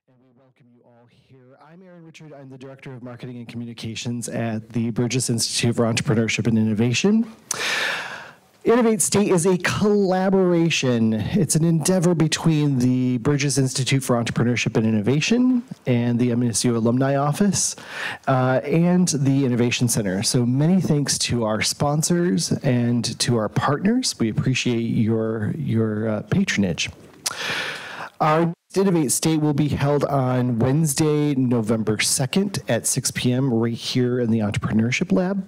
And we welcome you all here. I'm Aaron Richard. I'm the Director of Marketing and Communications at the Burgess Institute for Entrepreneurship and Innovation. Innovate State is a collaboration. It's an endeavor between the Burgess Institute for Entrepreneurship and Innovation and the MSU Alumni Office and the Innovation Center. So many thanks to our sponsors and to our partners. We appreciate your patronage. Our Innovate State will be held on Wednesday, November 2nd at 6 p.m. right here in the Entrepreneurship Lab.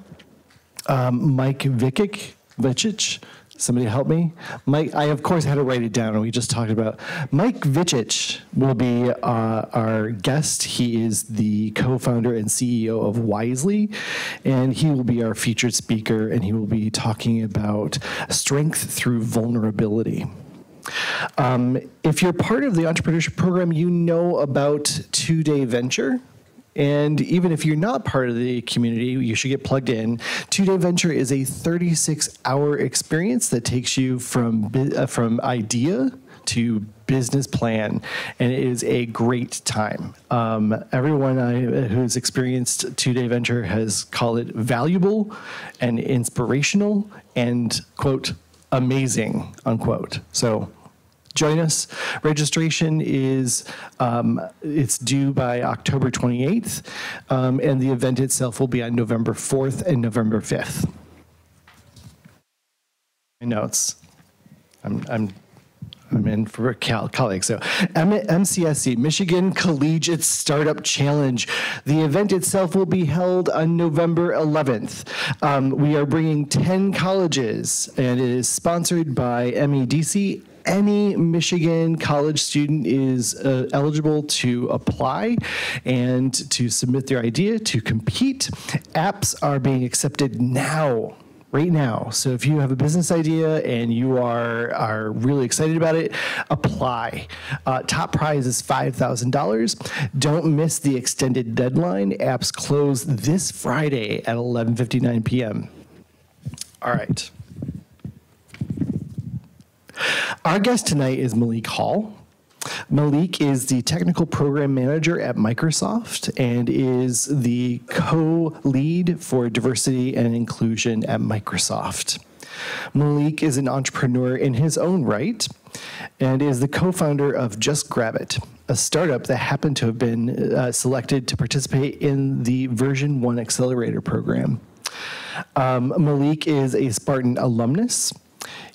Mike Vicic, somebody help me. Mike, I of course had to write it down, and we just talked about. Mike Vicic will be our guest. He is the co-founder and CEO of Wisely, and he will be our featured speaker, and he will be talking about strength through vulnerability. If you're part of the entrepreneurship program, you know about 2-Day Venture. And even if you're not part of the community, you should get plugged in. 2-Day Venture is a 36-hour experience that takes you from idea to business plan, and it is a great time. Everyone who's experienced 2-Day Venture has called it valuable and inspirational and, quote, amazing, unquote. So join us. Registration is, it's due by October 28th, and the event itself will be on November 4th and November 5th. My notes. I'm in for colleagues. So MCSC, Michigan Collegiate Startup Challenge. The event itself will be held on November 11th. We are bringing 10 colleges, and it is sponsored by MEDC. Any Michigan college student is eligible to apply and to submit their idea to compete. Apps are being accepted now. Right now. So if you have a business idea and you are really excited about it, apply. Top prize is $5,000. Don't miss the extended deadline. Apps close this Friday at 11:59 p.m. All right. Our guest tonight is Malik Hall. Malik is the technical program manager at Microsoft and is the co-lead for diversity and inclusion at Microsoft. Malik is an entrepreneur in his own right and is the co-founder of JustGrabit, a startup that happened to have been selected to participate in the version 1 accelerator program. Malik is a Spartan alumnus.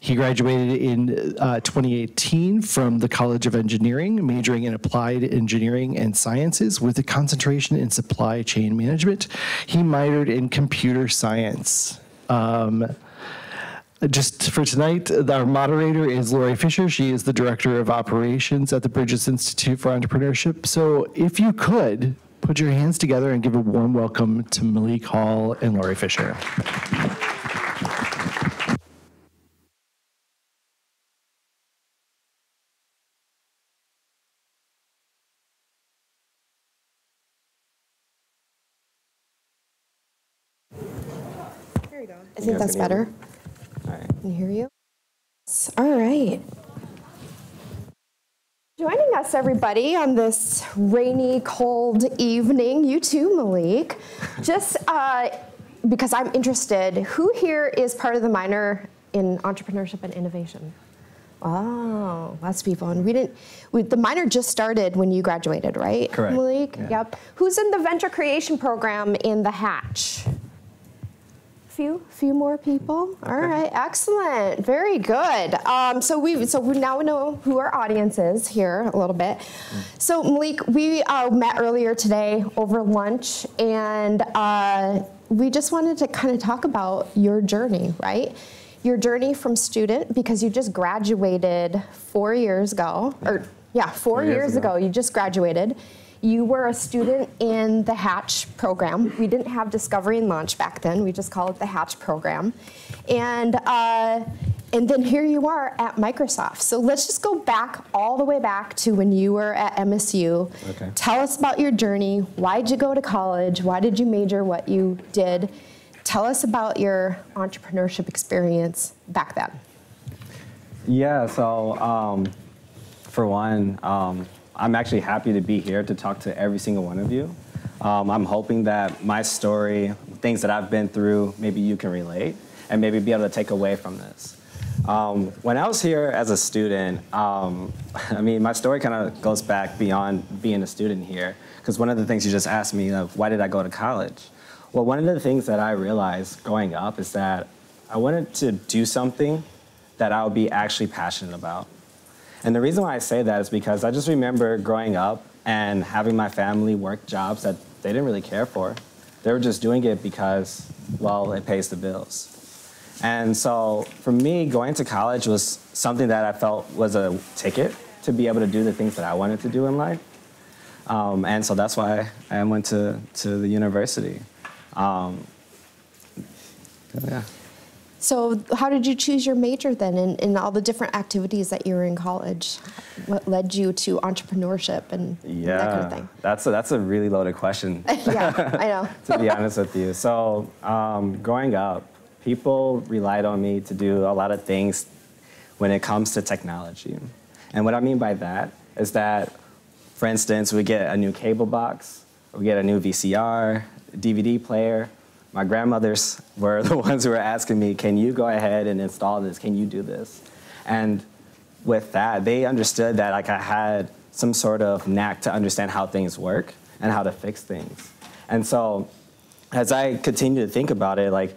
He graduated in 2018 from the College of Engineering, majoring in applied engineering and sciences with a concentration in supply chain management. He minored in computer science. Just for tonight, our moderator is Lori Fisher. She is the Director of Operations at the Burgess Institute for Entrepreneurship. So if you could, put your hands together and give a warm welcome to Malik Hall and Lori Fisher. I think that's better. All right. Can you hear you? All right. Joining us, everybody, on this rainy, cold evening. You too, Malik. Just because I'm interested, who here is part of the minor in entrepreneurship and innovation? Oh, lots of people. And the minor just started when you graduated, right? Correct. Malik? Yeah. Yep. Who's in the venture creation program in the Hatch? Few more people. Okay. All right, excellent, very good. So we now know who our audience is here a little bit. So Malik, we met earlier today over lunch, and we just wanted to kind of talk about your journey, right? Your journey from student, because you just graduated 4 years ago, or yeah, 4 years ago you just graduated. You were a student in the Hatch program. We didn't have Discovery and Launch back then. We just called it the Hatch program. And then here you are at Microsoft. So let's just go back, all the way back to when you were at MSU. Okay. Tell us about your journey. Why'd you go to college? Why did you major what you did? Tell us about your entrepreneurship experience back then. Yeah, so for one, I'm actually happy to be here to talk to every single one of you. I'm hoping that my story, things that I've been through, maybe you can relate and maybe be able to take away from this. When I was here as a student, I mean, my story kind of goes back beyond being a student here, because one of the things you just asked me, why did I go to college? Well, one of the things that I realized growing up is that I wanted to do something that I would be actually passionate about. And the reason why I say that is because I just remember growing up and having my family work jobs that they didn't really care for. They were just doing it because, well, it pays the bills. And so for me, going to college was something that I felt was a ticket to be able to do the things that I wanted to do in life. And so that's why I went to the university. Yeah. So how did you choose your major then in all the different activities that you were in college? What led you to entrepreneurship and that kind of thing? That's a really loaded question. Yeah, I know. To be honest with you. So growing up, people relied on me to do a lot of things when it comes to technology. And what I mean by that is that, for instance, we get a new cable box, we get a new VCR, DVD player. My grandmothers were the ones who were asking me, can you go ahead and install this? Can you do this? And with that, they understood that like I had some sort of knack to understand how things work and how to fix things. And so as I continue to think about it, like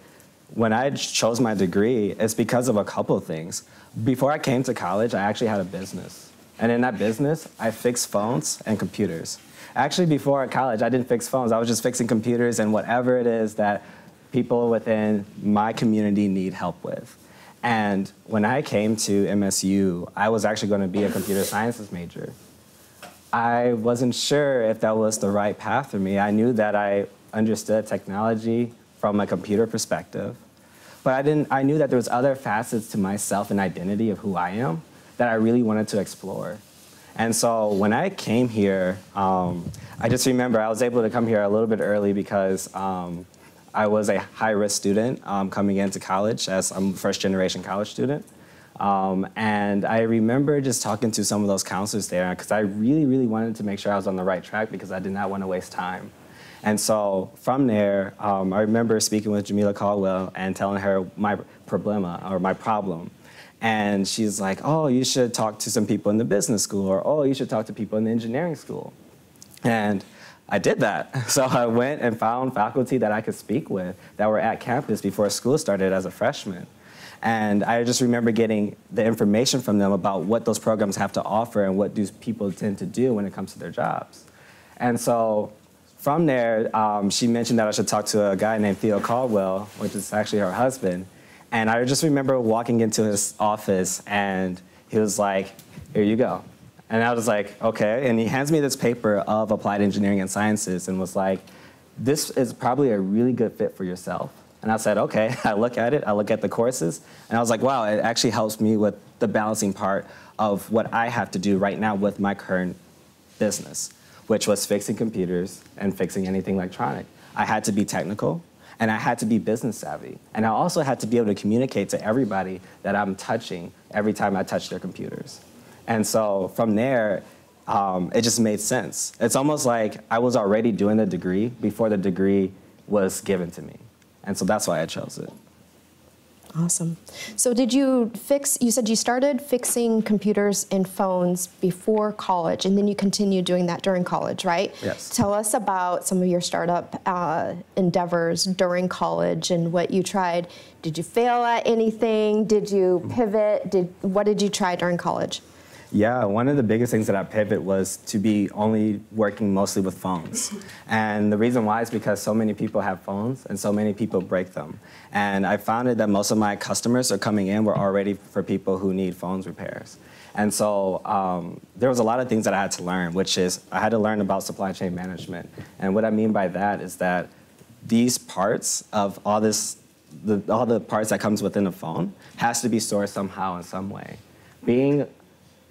when I chose my degree, it's because of a couple of things. Before I came to college, I actually had a business. And in that business, I fixed phones and computers. Actually, before college, I didn't fix phones. I was just fixing computers and whatever it is that people within my community need help with. And when I came to MSU, I was actually going to be a computer sciences major. I wasn't sure if that was the right path for me. I knew that I understood technology from a computer perspective, but I knew that there was other facets to myself and identity of who I am that I really wanted to explore. And so when I came here, I just remember I was able to come here a little bit early because I was a high-risk student coming into college, as I'm a first-generation college student. And I remember just talking to some of those counselors there because I really, really wanted to make sure I was on the right track because I did not want to waste time. And so from there, I remember speaking with Jamila Caldwell and telling her my problema, or my problem. And she's like, oh, you should talk to some people in the business school, or oh, you should talk to people in the engineering school. And I did that. So I went and found faculty that I could speak with that were at campus before school started as a freshman. And I just remember getting the information from them about what those programs have to offer and what do people tend to do when it comes to their jobs. And so from there, she mentioned that I should talk to a guy named Theo Caldwell, which is actually her husband. And I just remember walking into his office and he was like, here you go. And I was like, okay. And he hands me this paper of applied engineering and sciences and was like, this is probably a really good fit for yourself. And I said, okay. I look at it, I look at the courses, and I was like, wow, it actually helps me with the balancing part of what I have to do right now with my current business, which was fixing computers and fixing anything electronic. I had to be technical, and I had to be business savvy. And I also had to be able to communicate to everybody that I'm touching every time I touch their computers. And so from there, it just made sense. It's almost like I was already doing the degree before the degree was given to me. And so that's why I chose it. Awesome. So you said you started fixing computers and phones before college, and then you continued doing that during college, right? Yes. Tell us about some of your startup endeavors during college and what you tried. Did you fail at anything? Did you pivot? What did you try during college? Yeah, one of the biggest things that I pivot was to be only working mostly with phones. And the reason why is because so many people have phones and so many people break them. And I found that most of my customers are coming in were already for people who need phones repairs. And so there was a lot of things that I had to learn, which is I had to learn about supply chain management. And what I mean by that is that these parts of all the parts that comes within a phone has to be stored somehow in some way. Being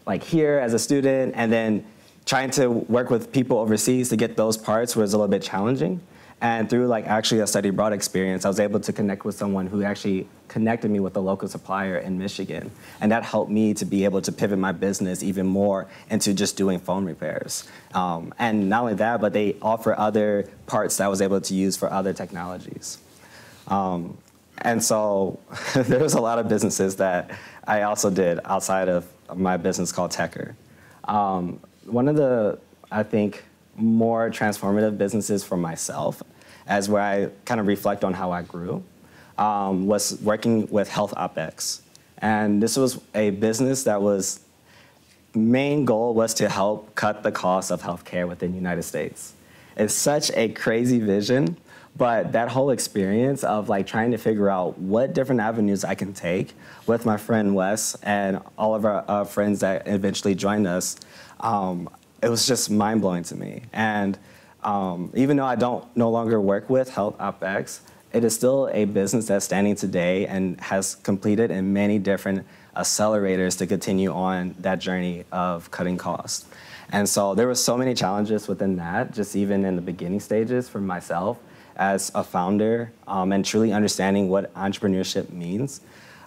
like here as a student and then trying to work with people overseas to get those parts was a little bit challenging. And through like actually a study abroad experience, I was able to connect with someone who actually connected me with a local supplier in Michigan. And that helped me to be able to pivot my business even more into just doing phone repairs. And not only that, but they offer other parts that I was able to use for other technologies. And so there was a lot of businesses that I also did outside of my business called Techer. One of the, I think, more transformative businesses for myself, as where I kind of reflect on how I grew, was working with Health OpEx. And this was a business that was, main goal was to help cut the cost of healthcare within the United States. It's such a crazy vision, but that whole experience of like trying to figure out what different avenues I can take with my friend Wes and all of our friends that eventually joined us, it was just mind-blowing to me. And even though I don't no longer work with Health OpEx, it is still a business that's standing today and has completed in many different accelerators to continue on that journey of cutting costs. And so there were so many challenges within that, just even in the beginning stages for myself as a founder, and truly understanding what entrepreneurship means.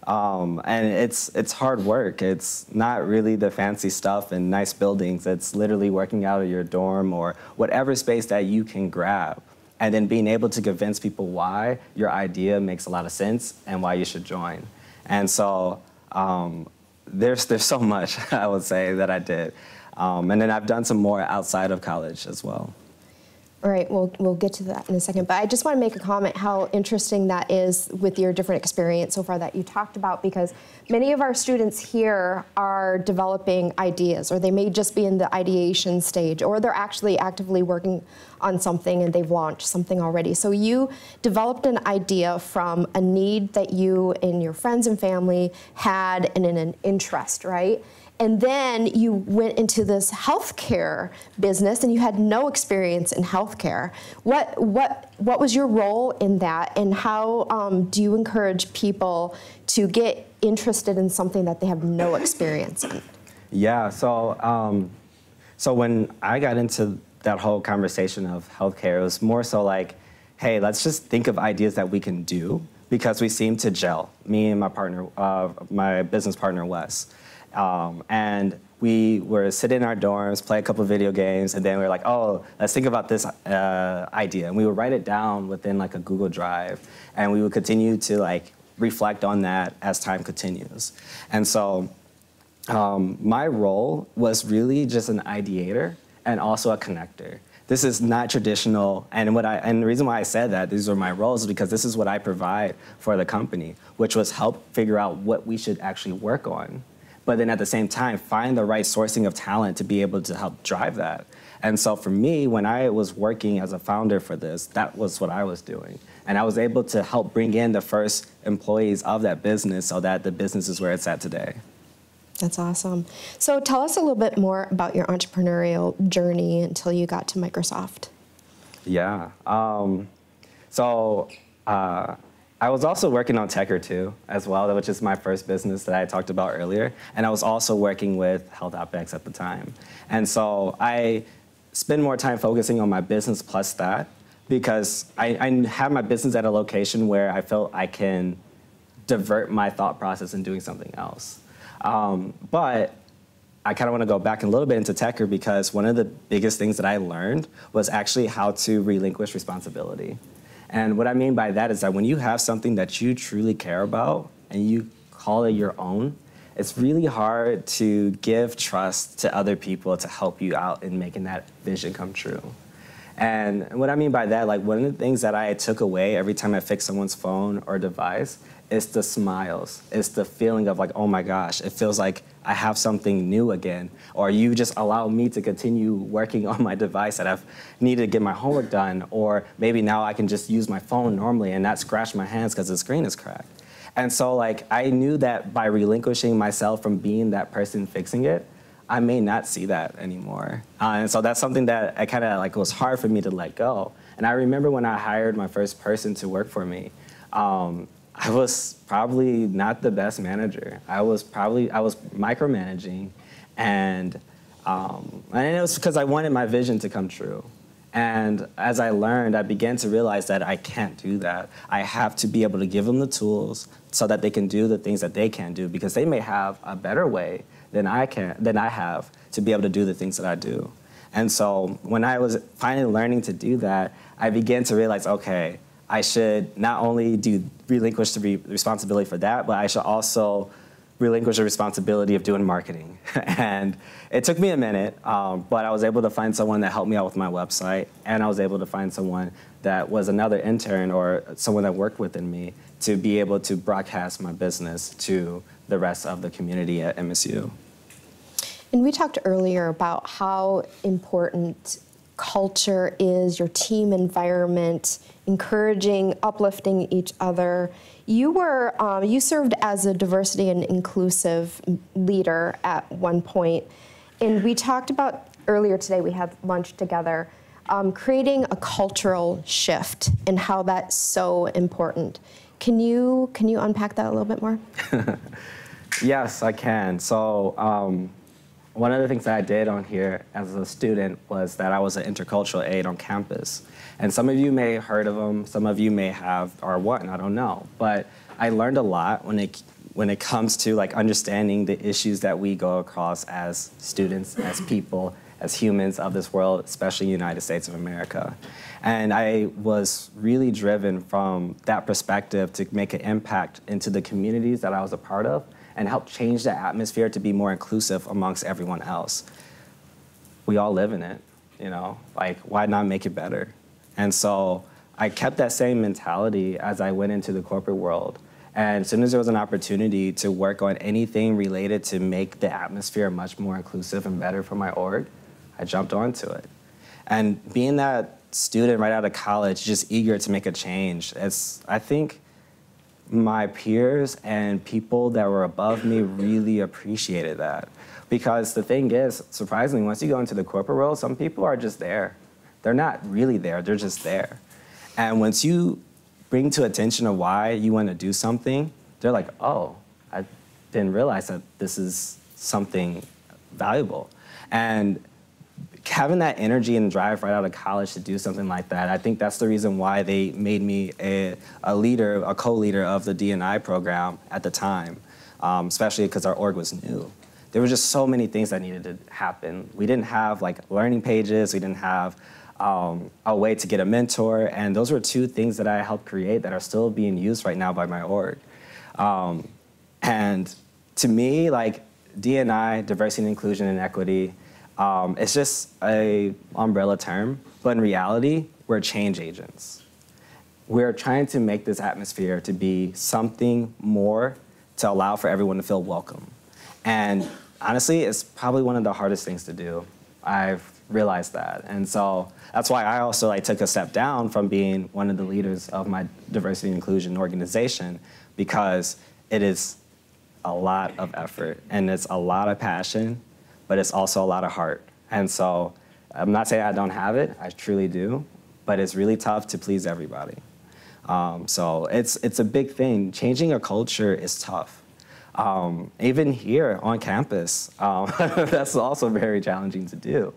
And it's hard work. It's not really the fancy stuff and nice buildings. It's literally working out of your dorm or whatever space that you can grab, and then being able to convince people why your idea makes a lot of sense and why you should join. And so there's so much, I would say, that I did. And then I've done some more outside of college as well. All right, we'll get to that in a second, but I just want to make a comment how interesting that is with your different experience so far that you talked about, because many of our students here are developing ideas, or they may just be in the ideation stage, or they're actually actively working on something and they've launched something already. So you developed an idea from a need that you and your friends and family had and in an interest, right? And then you went into this healthcare business, and you had no experience in healthcare. What was your role in that, and how do you encourage people to get interested in something that they have no experience in? Yeah, so when I got into that whole conversation of healthcare, it was more so like, hey, let's just think of ideas that we can do, because we seem to gel, me and my partner, my business partner, Wes. And we were sitting in our dorms, play a couple of video games, and then we were like, oh, let's think about this idea. And we would write it down within like a Google Drive, and we would continue to like reflect on that as time continues. And so my role was really just an ideator and also a connector. This is not traditional, and the reason why I said that these are my roles is because this is what I provide for the company, which was help figure out what we should actually work on, but then at the same time, find the right sourcing of talent to be able to help drive that. And so for me, when I was working as a founder for this, that was what I was doing. And I was able to help bring in the first employees of that business so that the business is where it's at today. That's awesome. So tell us a little bit more about your entrepreneurial journey until you got to Microsoft. Yeah. I was also working on Techer too, as well, which is my first business that I talked about earlier. And I was also working with Health OpEx at the time. And so I spend more time focusing on my business plus that, because I have my business at a location where I feel I can divert my thought process in doing something else. But I kind of want to go back a little bit into Techer, because one of the biggest things that I learned was actually how to relinquish responsibility. And what I mean by that is that when you have something that you truly care about and you call it your own, it's really hard to give trust to other people to help you out in making that vision come true. And what I mean by that, like one of the things that I took away every time I fix someone's phone or device is the smiles. It's the feeling of like, oh my gosh, it feels like I have something new again. Or you just allow me to continue working on my device that I've needed to get my homework done. Or maybe now I can just use my phone normally and not scratch my hands because the screen is cracked. And so like I knew that by relinquishing myself from being that person fixing it, I may not see that anymore. And so that's something that I kind of like was hard for me to let go. And I remember when I hired my first person to work for me, I was probably not the best manager. I was micromanaging, and it was because I wanted my vision to come true. And as I learned, I began to realize that I can't do that. I have to be able to give them the tools so that they can do the things that they can do, because they may have a better way than I have to be able to do the things that I do. And so when I was finally learning to do that, I began to realize, okay, I should not only relinquish the responsibility for that, but I should also relinquish the responsibility of doing marketing. And it took me a minute, but I was able to find someone that helped me out with my website, and I was able to find someone that was another intern or someone that worked within me to be able to broadcast my business to the rest of the community at MSU. And we talked earlier about how important culture is, your team environment, encouraging, uplifting each other. You served as a diversity and inclusive leader at one point, and we talked about earlier today, we had lunch together, creating a cultural shift and how that's so important. Can you unpack that a little bit more? Yes, I can. So one of the things that I did on here as a student was that I was an intercultural aide on campus. And some of you may have heard of them, some of you may have or what, I don't know. But I learned a lot when it comes to like understanding the issues that we go across as students, as people, as humans of this world, especially the United States of America. And I was really driven from that perspective to make an impact into the communities that I was a part of and help change the atmosphere to be more inclusive amongst everyone else. We all live in it, you know, like why not make it better? And so I kept that same mentality as I went into the corporate world. And as soon as there was an opportunity to work on anything related to make the atmosphere much more inclusive and better for my org, I jumped onto it. And being that student right out of college, just eager to make a change, I think my peers and people that were above me really appreciated that. Because the thing is, surprisingly, once you go into the corporate world, some people are just there. They're not really there, they're just there. And once you bring to attention of why you want to do something, they're like, oh, I didn't realize that this is something valuable. And having that energy and drive right out of college to do something like that, I think that's the reason why they made me a co-leader of the D&I program at the time, especially because our org was new. There were just so many things that needed to happen. We didn't have like learning pages, we didn't have a way to get a mentor, and those were two things that I helped create that are still being used right now by my org. And to me, like D&I, diversity and inclusion and equity, it's just an umbrella term, but in reality, we're change agents. We're trying to make this atmosphere to be something more to allow for everyone to feel welcome. And honestly, it's probably one of the hardest things to do. I've realized that. And so that's why I also took a step down from being one of the leaders of my diversity and inclusion organization, because it is a lot of effort and it's a lot of passion, but it's also a lot of heart. And so I'm not saying I don't have it, I truly do, but it's really tough to please everybody. So it's a big thing. Changing a culture is tough. Even here on campus, that's also very challenging to do.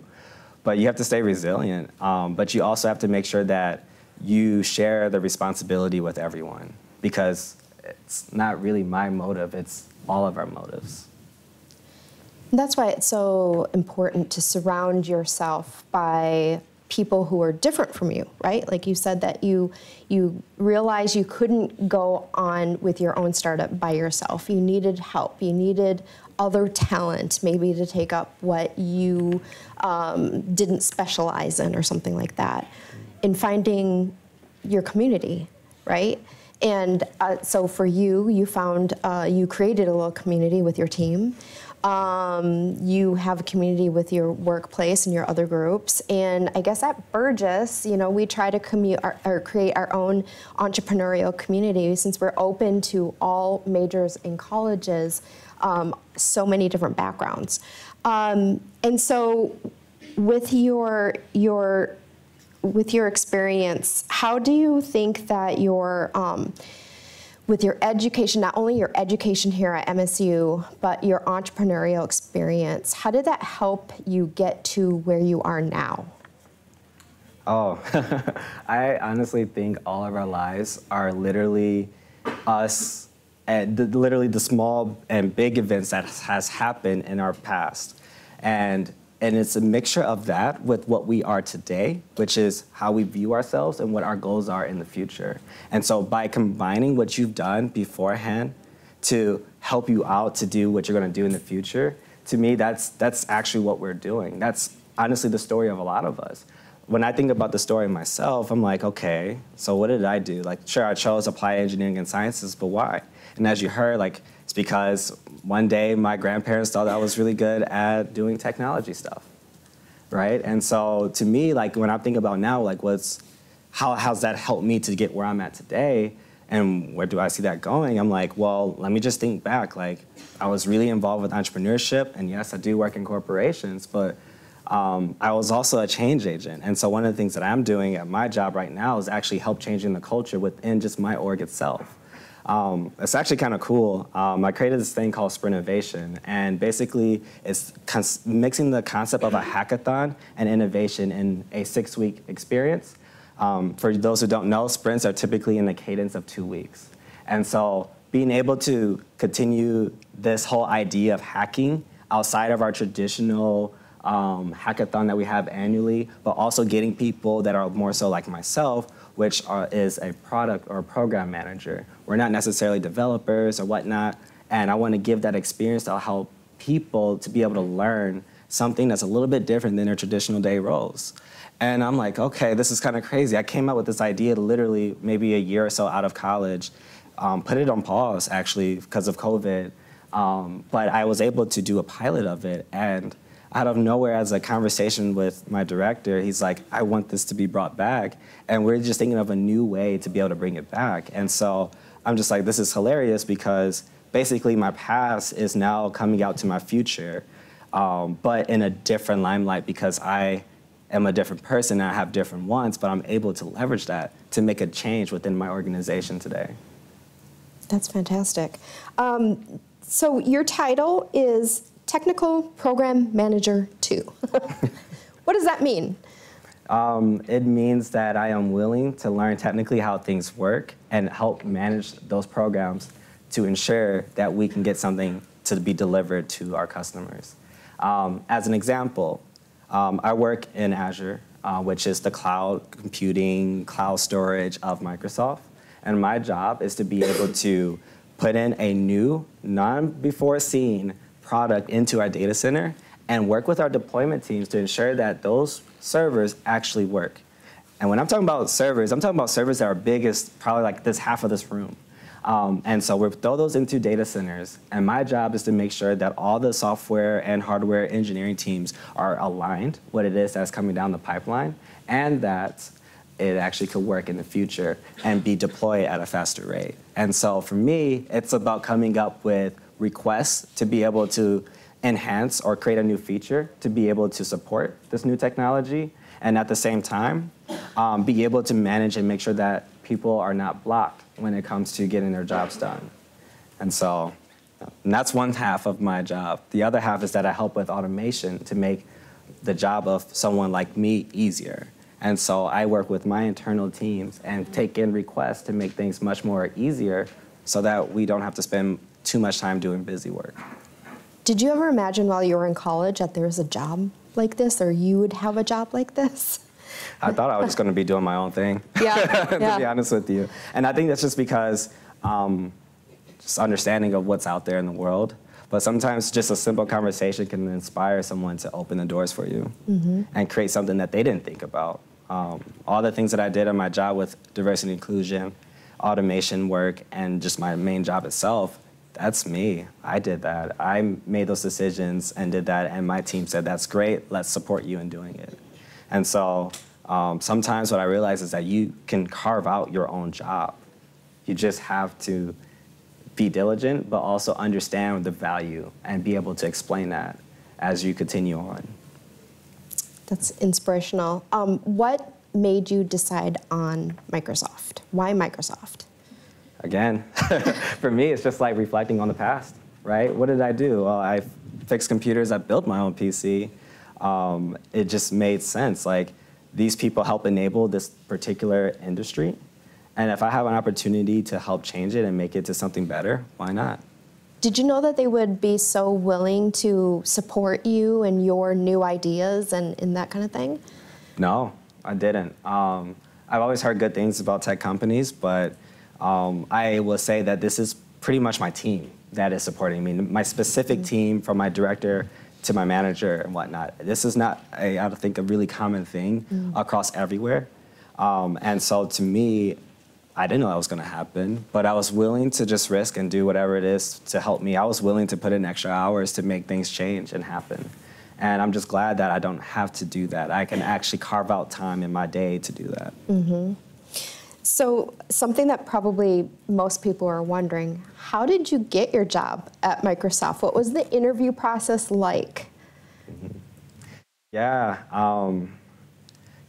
But you have to stay resilient, but you also have to make sure that you share the responsibility with everyone, because it's not really my motive, it's all of our motives. That's why it's so important to surround yourself by people who are different from you, right? Like you said that you realized you couldn't go on with your own startup by yourself. You needed help. You needed other talent, maybe to take up what you didn't specialize in or something like that, in finding your community, right? And so for you, you created a little community with your team. You have a community with your workplace and your other groups. And I guess at Burgess, we try to create our own entrepreneurial community, since we're open to all majors and colleges, so many different backgrounds. And so with your experience, how do you think that with your education, not only your education here at MSU, but your entrepreneurial experience, how did that help you get to where you are now? Oh, I honestly think all of our lives are literally us and literally the small and big events that has happened in our past. And it's a mixture of that with what we are today, which is how we view ourselves and what our goals are in the future. And so by combining what you've done beforehand to help you out to do what you're going to do in the future, to me, that's actually what we're doing. That's honestly the story of a lot of us. When I think about the story of myself, I'm like, okay, so what did I do? Like, sure, I chose applied engineering and sciences, but why? And as you heard, like, it's because one day my grandparents thought I was really good at doing technology stuff, right? And so to me, like, when I think about now, like, how's that helped me to get where I'm at today? And where do I see that going? I'm like, well, let me just think back. Like, I was really involved with entrepreneurship, and yes, I do work in corporations, but I was also a change agent. And so one of the things that I'm doing at my job right now is actually help changing the culture within just my org itself. It's actually kind of cool. I created this thing called Innovation, and basically it's mixing the concept of a hackathon and innovation in a 6-week experience. For those who don't know, sprints are typically in a cadence of 2 weeks. And so being able to continue this whole idea of hacking outside of our traditional hackathon that we have annually, but also getting people that are more so like myself, which is a product or a program manager. We're not necessarily developers or whatnot, and I want to give that experience to help people to be able to learn something that's a little bit different than their traditional day roles. And I'm like, okay, this is kind of crazy. I came up with this idea literally maybe a year or so out of college, put it on pause actually because of COVID, but I was able to do a pilot of it, and out of nowhere, as a conversation with my director, he's like, I want this to be brought back. And we're just thinking of a new way to be able to bring it back. And so I'm just like, this is hilarious because basically my past is now coming out to my future, but in a different limelight because I am a different person and I have different wants, but I'm able to leverage that to make a change within my organization today. That's fantastic. So your title is Technical Program Manager 2. What does that mean? It means that I am willing to learn technically how things work and help manage those programs to ensure that we can get something to be delivered to our customers. As an example, I work in Azure, which is the cloud computing, cloud storage of Microsoft. And my job is to be able to put in a new, non-before-seen product into our data center and work with our deployment teams to ensure that those servers actually work. And when I'm talking about servers, I'm talking about servers that are big as probably like this half of this room. And so we throw those into data centers, and my job is to make sure that all the software and hardware engineering teams are aligned what it is that's coming down the pipeline, and that it actually could work in the future and be deployed at a faster rate. And so for me, it's about coming up with requests to be able to enhance or create a new feature to be able to support this new technology, and at the same time, be able to manage and make sure that people are not blocked when it comes to getting their jobs done. And so, and that's one half of my job. The other half is that I help with automation to make the job of someone like me easier. And so I work with my internal teams and take in requests to make things much more easier so that we don't have to spend too much time doing busy work. Did you ever imagine while you were in college that there was a job like this, or you would have a job like this? I thought I was just going to be doing my own thing, to be honest with you. And I think that's just because just understanding of what's out there in the world. But sometimes just a simple conversation can inspire someone to open the doors for you and create something that they didn't think about. All the things that I did in my job with diversity and inclusion, automation work, and just my main job itself, that's me. I did that. I made those decisions and did that, and my team said, that's great, let's support you in doing it. And so sometimes what I realize is that you can carve out your own job. You just have to be diligent, but also understand the value and be able to explain that as you continue on. That's inspirational. What made you decide on Microsoft? Why Microsoft? Again, for me, it's just like reflecting on the past, right? What did I do? Well, I fixed computers, I built my own PC. It just made sense. Like, these people help enable this particular industry. And if I have an opportunity to help change it and make it to something better, why not? Did you know that they would be so willing to support you and your new ideas and that kind of thing? No, I didn't. I've always heard good things about tech companies, but I will say that this is pretty much my team that is supporting me. My specific team, from my director to my manager and whatnot. This is not, I think, a really common thing across everywhere. And so to me, I didn't know that was going to happen, but I was willing to just risk and do whatever it is to help me. I was willing to put in extra hours to make things change and happen. And I'm just glad that I don't have to do that. I can actually carve out time in my day to do that. So something that probably most people are wondering, how did you get your job at Microsoft? What was the interview process like? Yeah,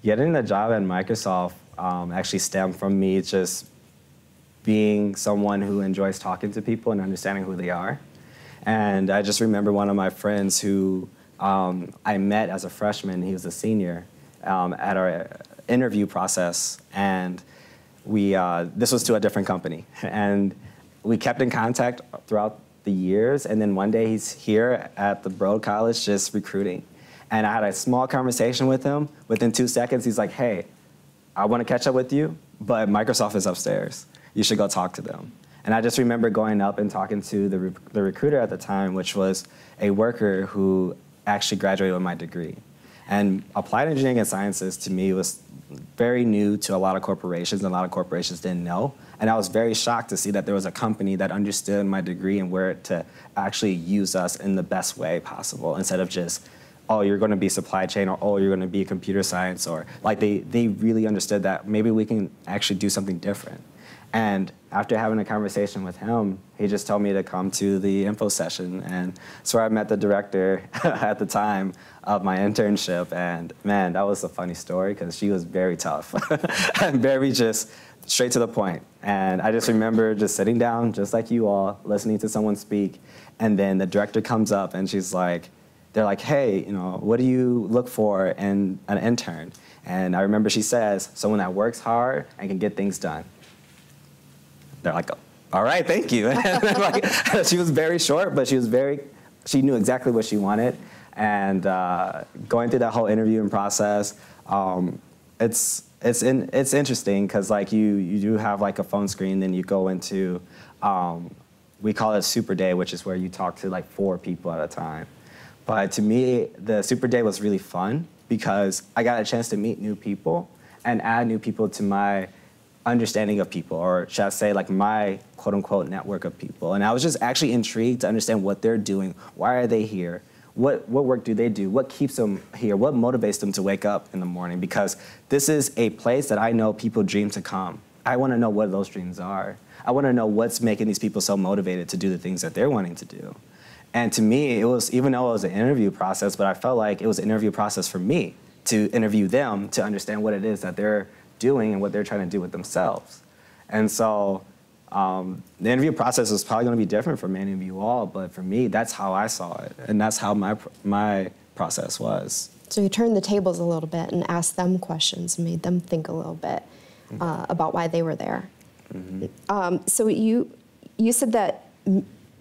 getting the job at Microsoft actually stemmed from me just being someone who enjoys talking to people and understanding who they are. And I just remember one of my friends who I met as a freshman. He was a senior at our interview process, and this was to a different company. And we kept in contact throughout the years, and then one day he's here at the Broad College just recruiting. And I had a small conversation with him. Within 2 seconds, he's like, hey, I want to catch up with you, but Microsoft is upstairs. You should go talk to them. And I just remember going up and talking to the recruiter at the time, which was a worker who actually graduated with my degree. And applied engineering and sciences, to me, was very new to a lot of corporations, and a lot of corporations didn't know. And I was very shocked to see that there was a company that understood my degree and where to actually use us in the best way possible, instead of just, oh, you're going to be supply chain, or oh, you're going to be computer science, or like they really understood that maybe we can actually do something different. And after having a conversation with him, he just told me to come to the info session. And that's where I met the director at the time of my internship. And man, that was a funny story, because she was very tough and very just straight to the point. And I just remember just sitting down, just like you all, listening to someone speak. And then the director comes up and she's like, they're like, hey, what do you look for in an intern? And I remember she says, someone that works hard and can get things done. They're like, all right, thank you. Like, she was very short, but she knew exactly what she wanted. And going through that whole interviewing process, it's interesting, because like you do have like a phone screen, then you go into, we call it a super day, which is where you talk to like 4 people at a time. But to me, the super day was really fun, because I got a chance to meet new people and add new people to my understanding of people, or should I say like my quote unquote network of people. And I was just actually intrigued to understand what they're doing. Why are they here? What work do they do? What keeps them here? What motivates them to wake up in the morning? Because this is a place that I know people dream to come. I want to know what those dreams are. I want to know what's making these people so motivated to do the things that they're wanting to do. And to me, it was, even though it was an interview process, but I felt like it was an interview process for me to interview them, to understand what it is that they're doing and what they're trying to do with themselves. And so the interview process is probably going to be different for many of you all, but for me, that's how I saw it, and that's how my process was. So you turned the tables a little bit and asked them questions and made them think a little bit about why they were there. So you said that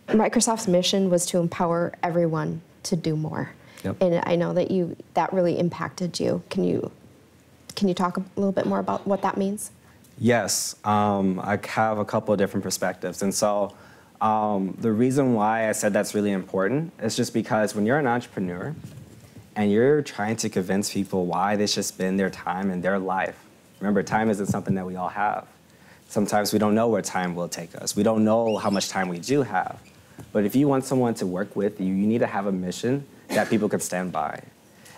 Microsoft's mission was to empower everyone to do more. Yep. And I know that that really impacted you. Can you talk a little bit more about what that means? Yes, I have a couple of different perspectives. And so the reason why I said that's really important is just because when you're an entrepreneur and you're trying to convince people why they should spend their time in their life, remember, time isn't something that we all have. Sometimes we don't know where time will take us. We don't know how much time we do have. But if you want someone to work with you, you need to have a mission that people can stand by.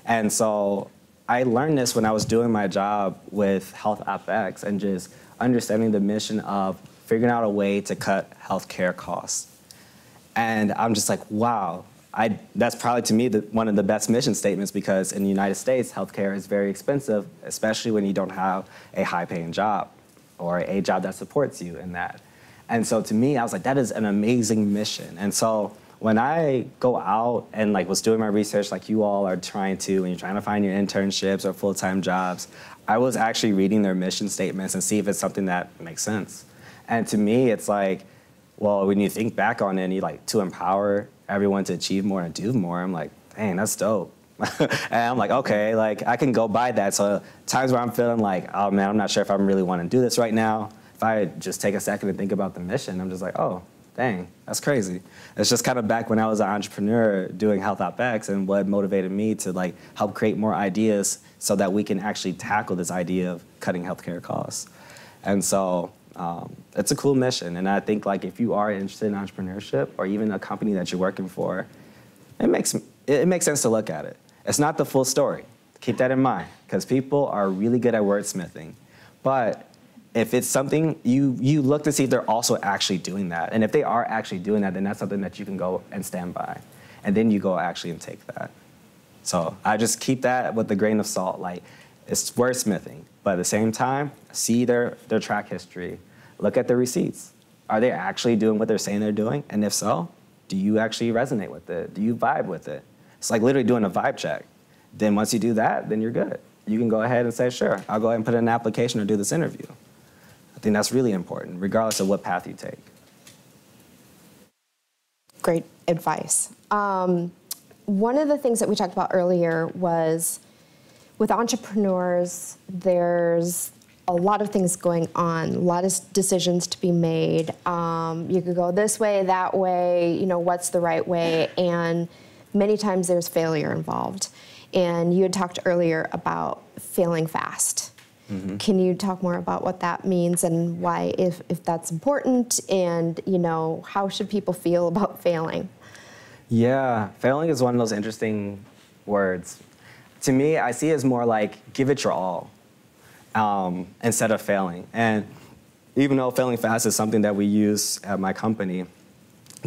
And so I learned this when I was doing my job with Health OpEx and just understanding the mission of figuring out a way to cut healthcare costs. And I'm just like, wow, that's probably to me one of the best mission statements, because in the United States, healthcare is very expensive, especially when you don't have a high-paying job or a job that supports you in that. And so to me, I was like, that is an amazing mission. And so when I go out and like was doing my research like you all are trying to, when you're trying to find your internships or full-time jobs, I was actually reading their mission statements and see if it's something that makes sense. And to me, it's like, well, when you think back on it, and you like to empower everyone to achieve more and do more, I'm like, dang, that's dope. And I'm like, okay, like I can go by that. So times where I'm feeling like, oh man, I'm not sure if I really want to do this right now. If I just take a second and think about the mission, I'm just like, oh, dang, that's crazy. It's just kind of back when I was an entrepreneur doing Health OpEx and what motivated me to like help create more ideas so that we can actually tackle this idea of cutting healthcare costs. And so it's a cool mission. And I think like if you are interested in entrepreneurship or even a company that you're working for, it makes sense to look at it. It's not the full story. Keep that in mind, because people are really good at wordsmithing. But if it's something, you look to see if they're also actually doing that. And if they are actually doing that, then that's something that you can go and stand by. And then you go actually and take that. So I just keep that with a grain of salt. Like, it's wordsmithing. But at the same time, see their track history. Look at their receipts. Are they actually doing what they're saying they're doing? And if so, do you actually resonate with it? Do you vibe with it? It's like literally doing a vibe check. Then once you do that, then you're good. You can go ahead and say, sure, I'll go ahead and put in an application or do this interview. I think that's really important, regardless of what path you take. Great advice. One of the things that we talked about earlier was with entrepreneurs, there's a lot of things going on, a lot of decisions to be made. You could go this way, that way, you know, what's the right way? And many times there's failure involved. And you had talked earlier about failing fast. Mm-hmm. Can you talk more about what that means and why, if that's important, and, you know, how should people feel about failing? Yeah, failing is one of those interesting words. To me, I see it as more like give it your all instead of failing. And even though failing fast is something that we use at my company,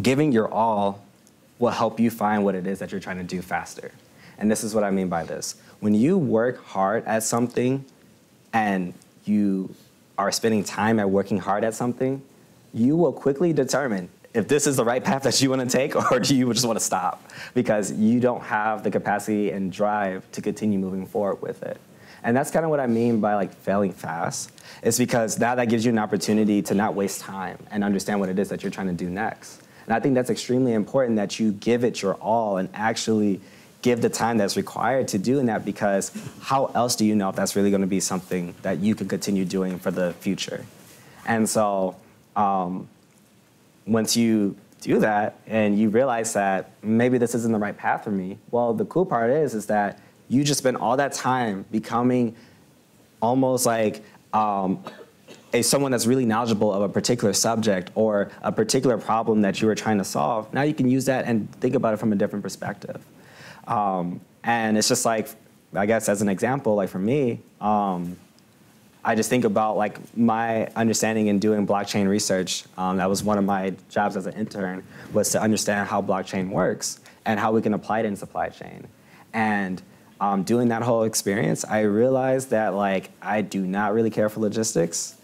giving your all will help you find what it is that you're trying to do faster. And this is what I mean by this. When you work hard at something and you are spending time at working hard at something, you will quickly determine if this is the right path that you want to take, or do you just want to stop because you don't have the capacity and drive to continue moving forward with it. And that's kind of what I mean by like failing fast. It's because now that gives you an opportunity to not waste time and understand what it is that you're trying to do next. And I think that's extremely important, that you give it your all and actually give the time that's required to doing that, because how else do you know if that's really going to be something that you can continue doing for the future? And so once you do that and you realize that maybe this isn't the right path for me, well, the cool part is that you just spend all that time becoming almost like someone that's really knowledgeable of a particular subject or a particular problem that you were trying to solve. Now you can use that and think about it from a different perspective. And it's just like, I guess as an example, like for me, I just think about like my understanding in doing blockchain research. That was one of my jobs as an intern, was to understand how blockchain works and how we can apply it in supply chain. And doing that whole experience, I realized that like I do not really care for logistics,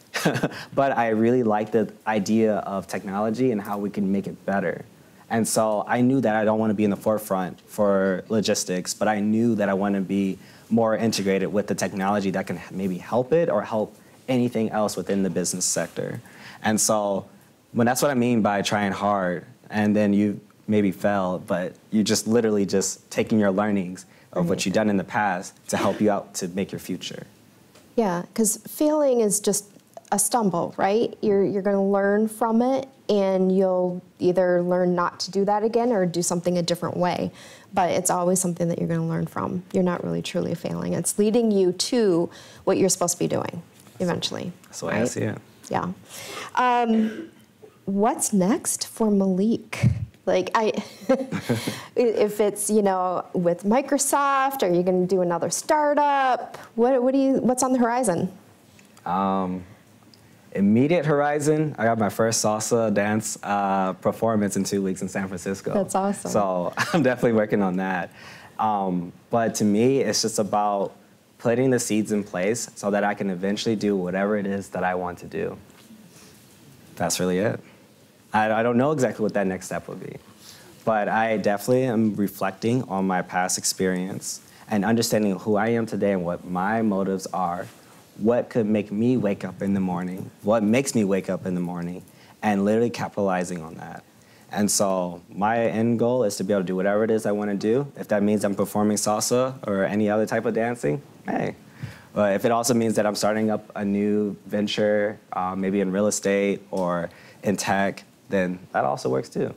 but I really like the idea of technology and how we can make it better. And so I knew that I don't want to be in the forefront for logistics, but I knew that I want to be more integrated with the technology that can maybe help it or help anything else within the business sector. And so that's what I mean by trying hard, and then you maybe fail, but you just literally just taking your learnings of what you've done in the past to help you out to make your future. Yeah, because failing is just a stumble, right? You're going to learn from it, and you'll either learn not to do that again or do something a different way. But it's always something that you're going to learn from. You're not really truly failing. It's leading you to what you're supposed to be doing eventually. That's the way I see it. Yeah. What's next for Malik? Like, if it's, you know, with Microsoft, are you going to do another startup? What's on the horizon? Immediate horizon, I got my first salsa dance performance in 2 weeks in San Francisco. That's awesome. So I'm definitely working on that. But to me, it's just about putting the seeds in place so that I can eventually do whatever it is that I want to do. That's really it. I don't know exactly what that next step would be. But I definitely am reflecting on my past experience and understanding who I am today and what my motives are, what could make me wake up in the morning, what makes me wake up in the morning, and literally capitalizing on that. And so my end goal is to be able to do whatever it is I want to do. If that means I'm performing salsa or any other type of dancing, hey. But if it also means that I'm starting up a new venture, maybe in real estate or in tech, then that also works too.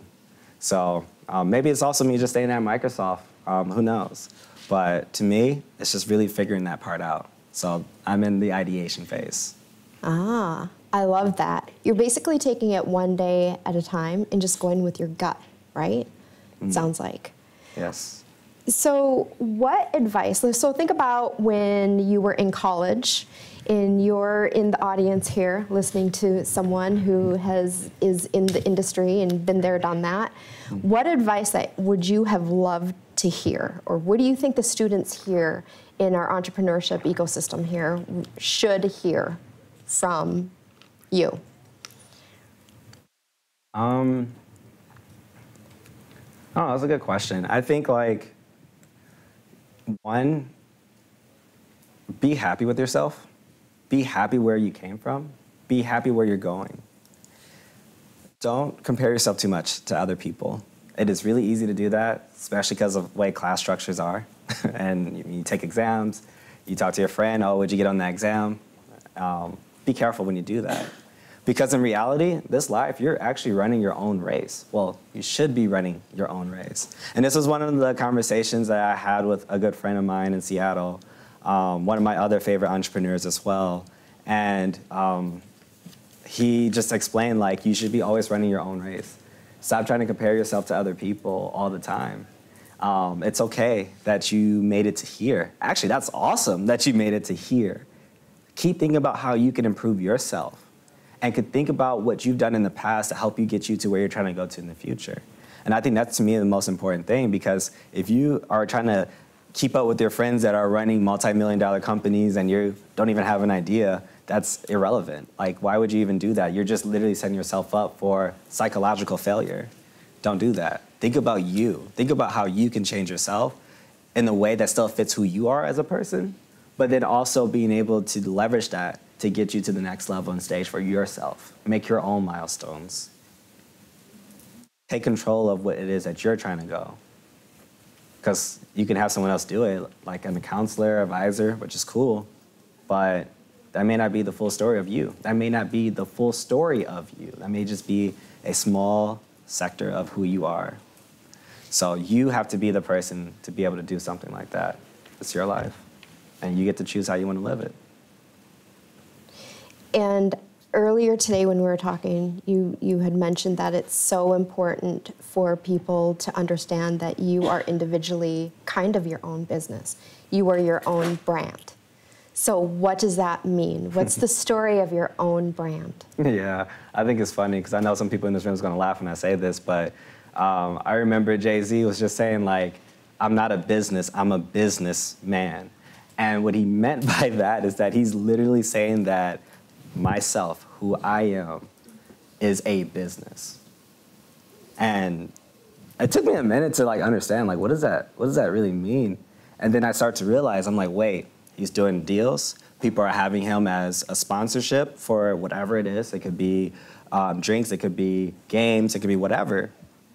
So maybe it's also me just staying at Microsoft, who knows? But to me, it's just really figuring that part out. So I'm in the ideation phase. Ah, I love that. You're basically taking it one day at a time and just going with your gut, right? Mm. Sounds like. Yes. So what advice, so think about when you were in college and you're in the audience here listening to someone who is in the industry and been there, done that. What advice would you have loved to hear? Or what do you think the students here in our entrepreneurship ecosystem here should hear from you? Oh, that's a good question. I think one, be happy with yourself. Be happy where you came from. Be happy where you're going. Don't compare yourself too much to other people. It is really easy to do that, especially because of the way class structures are. And you take exams, you talk to your friend, oh, what'd you get on that exam? Be careful when you do that. Because in reality, this life, you're actually running your own race. Well, you should be running your own race. And this was one of the conversations that I had with a good friend of mine in Seattle, one of my other favorite entrepreneurs as well. And he just explained, you should be always running your own race. Stop trying to compare yourself to other people all the time. It's okay that you made it to here. Actually, that's awesome that you made it to here. Keep thinking about how you can improve yourself. And could think about what you've done in the past to help you get you to where you're trying to go to in the future. And I think that's, to me, the most important thing, because if you are trying to keep up with your friends that are running multi-million-dollar companies and you don't even have an idea, that's irrelevant. Why would you even do that? You're just literally setting yourself up for psychological failure. Don't do that. Think about you. Think about how you can change yourself in a way that still fits who you are as a person, but then also being able to leverage that to get you to the next level and stage for yourself. Make your own milestones. Take control of what it is that you're trying to go. Because you can have someone else do it, like a counselor, advisor, which is cool, but that may not be the full story of you. That may not be the full story of you. That may just be a small sector of who you are. So you have to be the person to be able to do something like that. It's your life, and you get to choose how you want to live it. And earlier today when we were talking, you had mentioned that it's so important for people to understand that you are individually kind of your own business. You are your own brand. So what does that mean? What's the story of your own brand? Yeah, I think it's funny because I know some people in this room is going to laugh when I say this, but I remember Jay-Z was just saying, I'm not a business, I'm a businessman. And what he meant by that is that he's literally saying that myself, who I am, is a business. And it took me a minute to understand, what does that really mean? And then I start to realize, I'm wait, he's doing deals. People are having him as a sponsorship for whatever it is. It could be drinks, it could be games, it could be whatever.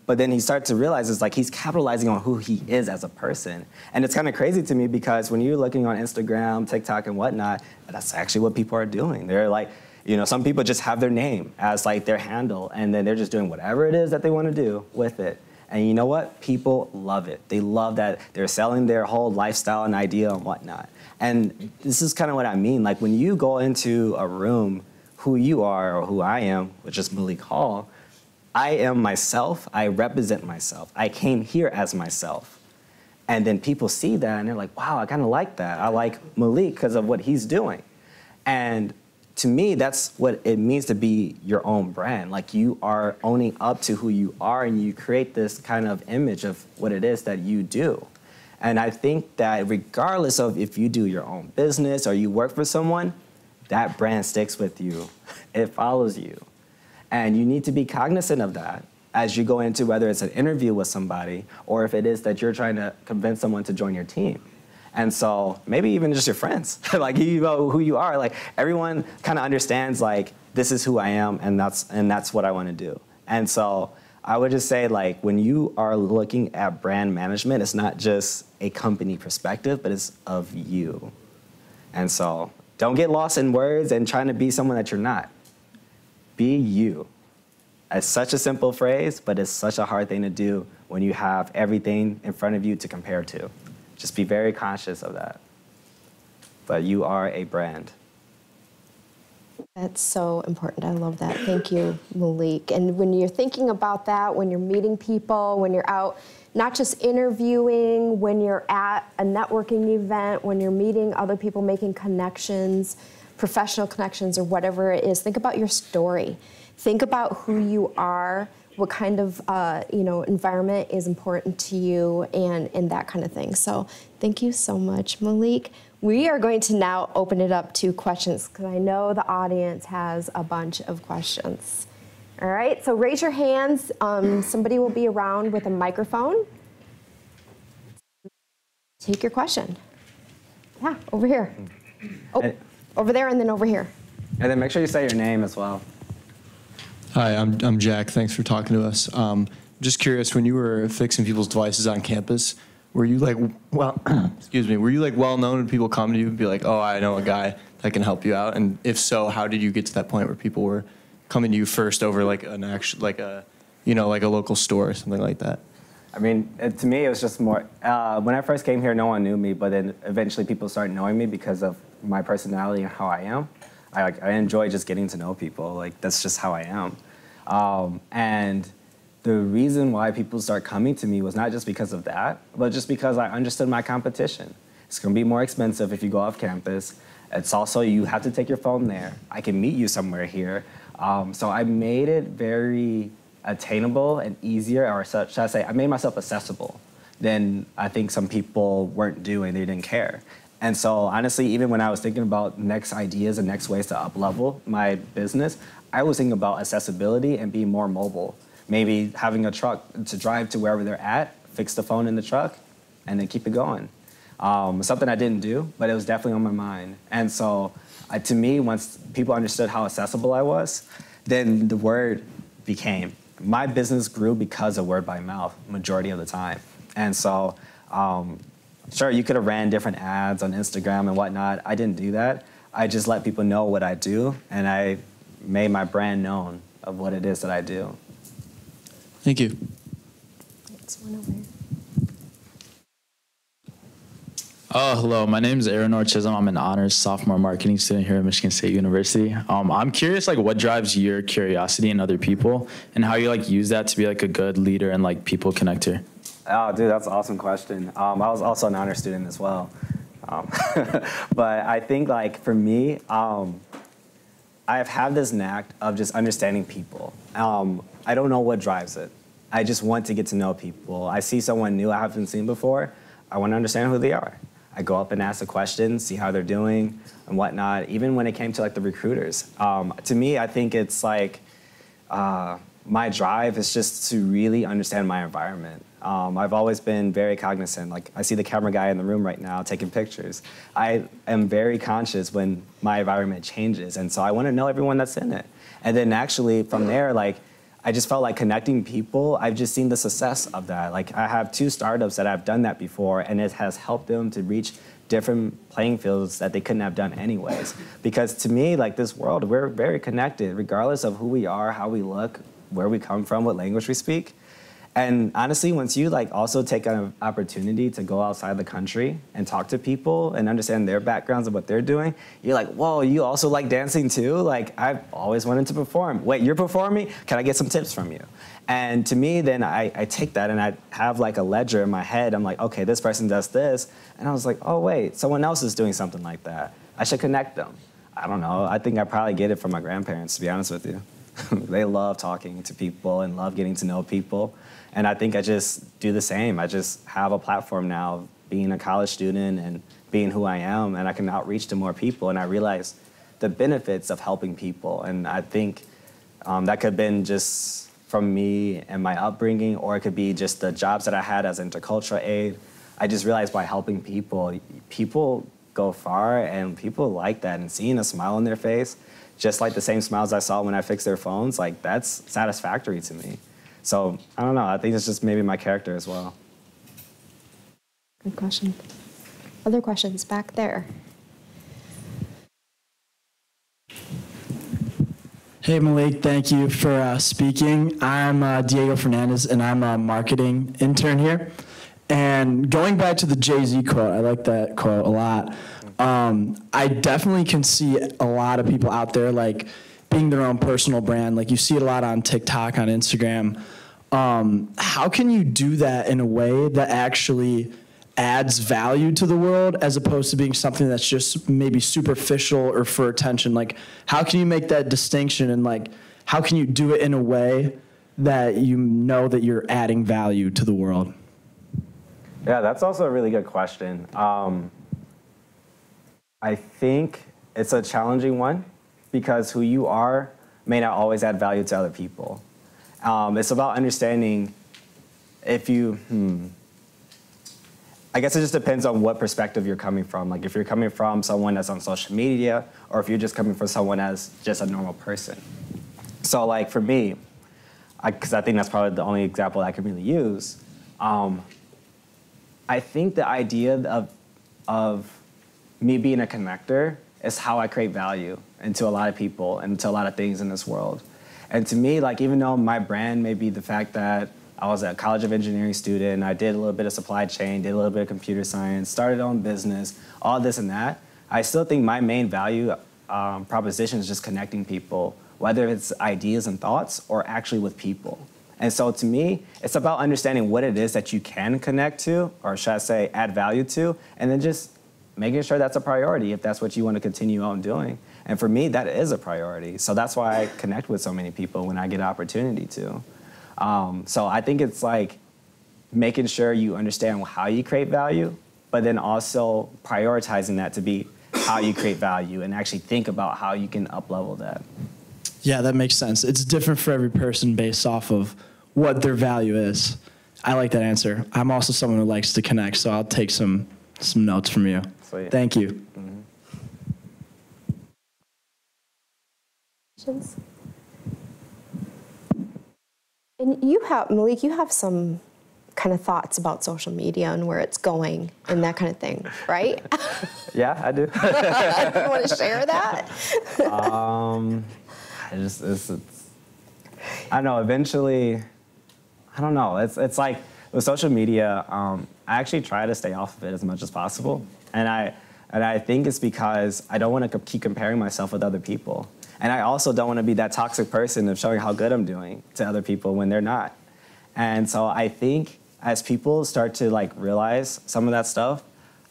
But then he starts to realize it's he's capitalizing on who he is as a person. And it's kind of crazy to me because when you're looking on Instagram, TikTok, and whatnot, that's actually what people are doing. They're some people just have their name as their handle, and then they're just doing whatever it is that they want to do with it. And you know what? People love it. They love that they're selling their whole lifestyle and idea and whatnot. And this is kind of what I mean. When you go into a room, who you are or who I am, which is Malik Hall, I am myself. I represent myself. I came here as myself. And then people see that and they're like, wow, I kind of like that. I like Malik because of what he's doing. And to me, that's what it means to be your own brand. You are owning up to who you are and you create this kind of image of what it is that you do. And I think that regardless of if you do your own business or you work for someone, that brand sticks with you. It follows you. And you need to be cognizant of that. as you go into whether it's an interview with somebody or if it is that you're trying to convince someone to join your team. And so maybe even just your friends, like you know who you are. Like everyone kind of understands like this is who I am and that's what I want to do. And so I would just say like when you are looking at brand management, it's not just a company perspective, but it's of you. And so don't get lost in words and trying to be someone that you're not. Be you. It's such a simple phrase, but it's such a hard thing to do when you have everything in front of you to compare to. Just be very conscious of that. But you are a brand. That's so important. I love that. Thank you, Malik. And when you're thinking about that, when you're meeting people, when you're out, not just interviewing, when you're at a networking event, when you're meeting other people, making connections, professional connections or whatever it is, think about your story. Think about who you are, what kind of environment is important to you, and that kind of thing. So thank you so much, Malik. We are going to now open it up to questions because I know the audience has a bunch of questions. All right, so raise your hands. Somebody will be around with a microphone. Take your question. Yeah, over here. Oh, over there and then over here. And then make sure you say your name as well. Hi, I'm Jack. Thanks for talking to us. Just curious, when you were fixing people's devices on campus, were you like, well, excuse me, were you like well known and people come to you and be like, oh, I know a guy that can help you out? And if so, how did you get to that point where people were coming to you first over like an actual, like a local store or something like that? I mean, to me, it was just more, when I first came here, no one knew me, but then eventually people started knowing me because of my personality and how I am. I enjoy just getting to know people. Like, that's just how I am. And the reason why people start coming to me was not just because of that, but just because I understood my competition. It's going to be more expensive if you go off campus. It's also, you have to take your phone there. I can meet you somewhere here. So I made it very attainable and easier, or should I say, I made myself accessible than I think some people weren't doing. They didn't care. And so honestly, even when I was thinking about next ideas and next ways to up-level my business, I was thinking about accessibility and being more mobile. Maybe having a truck to drive to wherever they're at, fix the phone in the truck, and then keep it going. Something I didn't do, but it was definitely on my mind. And so to me, once people understood how accessible I was, then the word became. My business grew because of word by mouth, majority of the time. And so, sure, you could have ran different ads on Instagram and whatnot. I didn't do that. I just let people know what I do, and I made my brand known of what it is that I do. Thank you. It's one over here. Hello, my name is Aaron Chisholm. I'm an honors sophomore marketing student here at Michigan State University. I'm curious, like, what drives your curiosity in other people, and how you like use that to be like a good leader and like people connector. Oh, dude, that's an awesome question. I was also an honor student as well. But I think, like, for me, I've had this knack of just understanding people. I don't know what drives it. I just want to get to know people. I see someone new I haven't seen before. I want to understand who they are. I go up and ask a question, see how they're doing and whatnot, even when it came to like the recruiters. To me, I think it's like my drive is just to really understand my environment. I've always been very cognizant. Like, I see the camera guy in the room right now taking pictures. I am very conscious when my environment changes, and so I want to know everyone that's in it. And then actually from there, like, I just felt like connecting people, I've just seen the success of that. Like, I have 2 startups that have done that before, and it has helped them to reach different playing fields that they couldn't have done anyways. Because to me, like, this world, we're very connected, regardless of who we are, how we look, where we come from, what language we speak. And honestly, once you like also take an opportunity to go outside the country and talk to people and understand their backgrounds and what they're doing, you're like, whoa, you also like dancing too? Like, I've always wanted to perform. Wait, you're performing? Can I get some tips from you? And to me, then I take that and I have like a ledger in my head. I'm like, okay, this person does this. And I was like, oh, wait, someone else is doing something like that. I should connect them. I don't know. I think I probably get it from my grandparents, to be honest with you. They love talking to people and love getting to know people. And I think I just do the same. I just have a platform now, being a college student and being who I am, and I can outreach to more people. And I realize the benefits of helping people. And I think that could have been just from me and my upbringing, or it could be just the jobs that I had as intercultural aid. I just realized by helping people, people go far, and people like that. And seeing a smile on their face, just like the same smiles I saw when I fixed their phones, like that's satisfactory to me. So I don't know, I think it's just maybe my character as well. Good question. Other questions back there? Hey Malik, thank you for speaking. I'm Diego Fernandez, and I'm a marketing intern here. And going back to the Jay-Z quote, I like that quote a lot. I definitely can see a lot of people out there like being their own personal brand. Like you see it a lot on TikTok, on Instagram. How can you do that in a way that actually adds value to the world as opposed to being something that's just maybe superficial or for attention? Like, how can you make that distinction, and like, how can you do it in a way that you know that you're adding value to the world? Yeah, that's also a really good question. I think it's a challenging one because who you are may not always add value to other people. It's about understanding if you, I guess it just depends on what perspective you're coming from. Like if you're coming from someone that's on social media, or if you're just coming from someone as just a normal person. So like for me, because I think that's probably the only example I can really use, I think the idea of me being a connector is how I create value into a lot of people and to a lot of things in this world. And to me, like even though my brand may be the fact that I was a College of Engineering student, I did a little bit of supply chain, did a little bit of computer science, started on business, all this and that, I still think my main value proposition is just connecting people, whether it's ideas and thoughts or actually with people. And so to me, it's about understanding what it is that you can connect to, or should I say add value to, and then just making sure that's a priority if that's what you want to continue on doing. And for me, that is a priority. So that's why I connect with so many people when I get an opportunity to. So I think it's like making sure you understand how you create value, but then also prioritizing that to be how you create value and actually think about how you can up-level that. Yeah, that makes sense. It's different for every person based off of what their value is. I like that answer. I'm also someone who likes to connect, so I'll take some notes from you. Sweet. Thank you. Questions? And you have, Malik, you have some kind of thoughts about social media and where it's going and that kind of thing, right? Yeah, I do. You want to share that? I don't know, eventually, I don't know. It's like with social media, I actually try to stay off of it as much as possible. And I think it's because I don't want to keep comparing myself with other people. And I also don't want to be that toxic person of showing how good I'm doing to other people when they're not. And so I think as people start to like realize some of that stuff,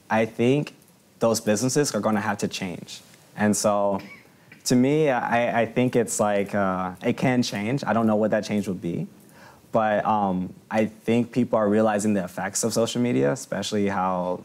I think those businesses are going to have to change. And so to me, I think it's like, it can change. I don't know what that change would be. But I think people are realizing the effects of social media, especially how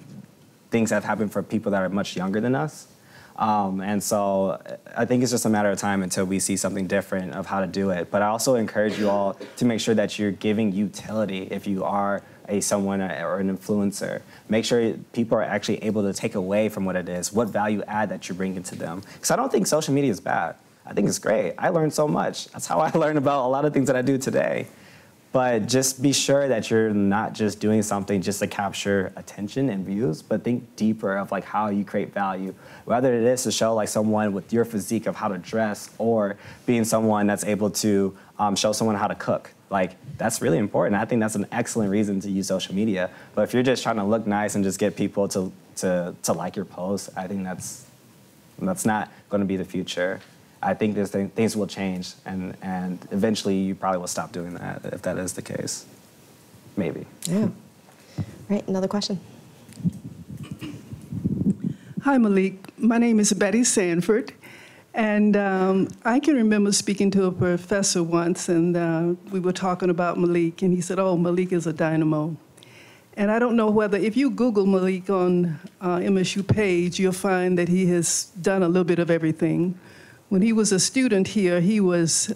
things have happened for people that are much younger than us. And so I think it's just a matter of time until we see something different of how to do it. But I also encourage you all to make sure that you're giving utility if you are someone or an influencer. Make sure people are actually able to take away from what it is, what value add that you're bringing to them. Because I don't think social media is bad. I think it's great. I learned so much. That's how I learned about a lot of things that I do today. But just be sure that you're not just doing something just to capture attention and views, but think deeper of like how you create value. Whether it is to show like someone with your physique of how to dress, or being someone that's able to show someone how to cook. Like that's really important. I think that's an excellent reason to use social media. But if you're just trying to look nice and just get people to like your post, I think that's not going to be the future. I think things will change, and eventually you probably will stop doing that if that is the case. Maybe. Yeah. Right, another question. Hi, Malik. My name is Betty Sanford, and I can remember speaking to a professor once, and we were talking about Malik, and he said, oh, Malik is a dynamo. And I don't know whether, if you Google Malik on MSU page, you'll find that he has done a little bit of everything. When he was a student here, he was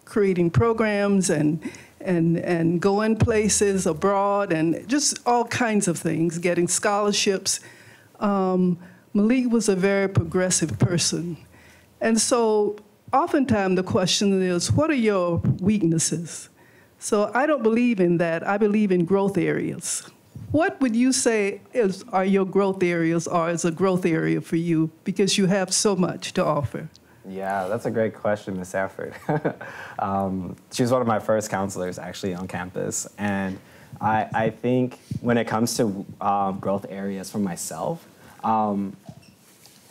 creating programs and going places abroad and just all kinds of things, getting scholarships. Malik was a very progressive person. And so oftentimes the question is, what are your weaknesses? So I don't believe in that. I believe in growth areas. What would you say are your growth areas or is a growth area for you because you have so much to offer? Yeah, that's a great question, Ms. Sanford. She was one of my first counselors actually on campus. And I think when it comes to growth areas for myself,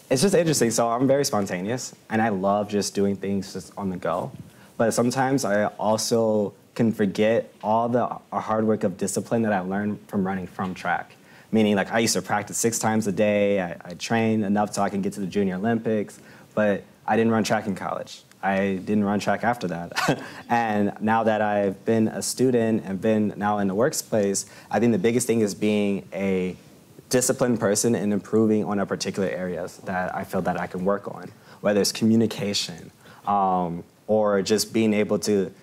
it's just interesting. So I'm very spontaneous and I love just doing things just on the go. But sometimes I also can forget all the hard work of discipline that I learned from running from track. Meaning like I used to practice 6 times a day. I trained enough so I can get to the Junior Olympics, but I didn't run track in college. I didn't run track after that. And now that I've been a student and been now in the workplace, I think the biggest thing is being a disciplined person and improving on a particular areas that I feel that I can work on, whether it's communication or just being able to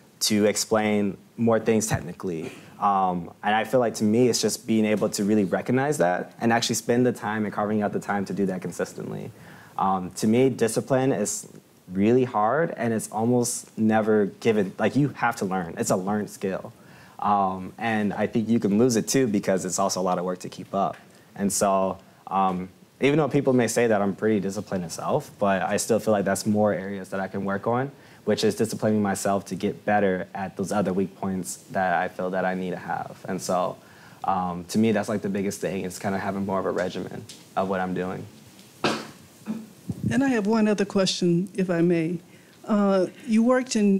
explain more things technically. And I feel like to me, it's just being able to really recognize that and actually spend the time and carving out the time to do that consistently. To me, discipline is really hard and it's almost never given, like you have to learn. It's a learned skill. And I think you can lose it too because it's also a lot of work to keep up. And so even though people may say that I'm pretty disciplined myself, but I still feel like that's more areas that I can work on, which is disciplining myself to get better at those other weak points that I feel that I need to have. And so to me, that's like the biggest thing is kind of having more of a regimen of what I'm doing. And I have one other question, if I may. You worked in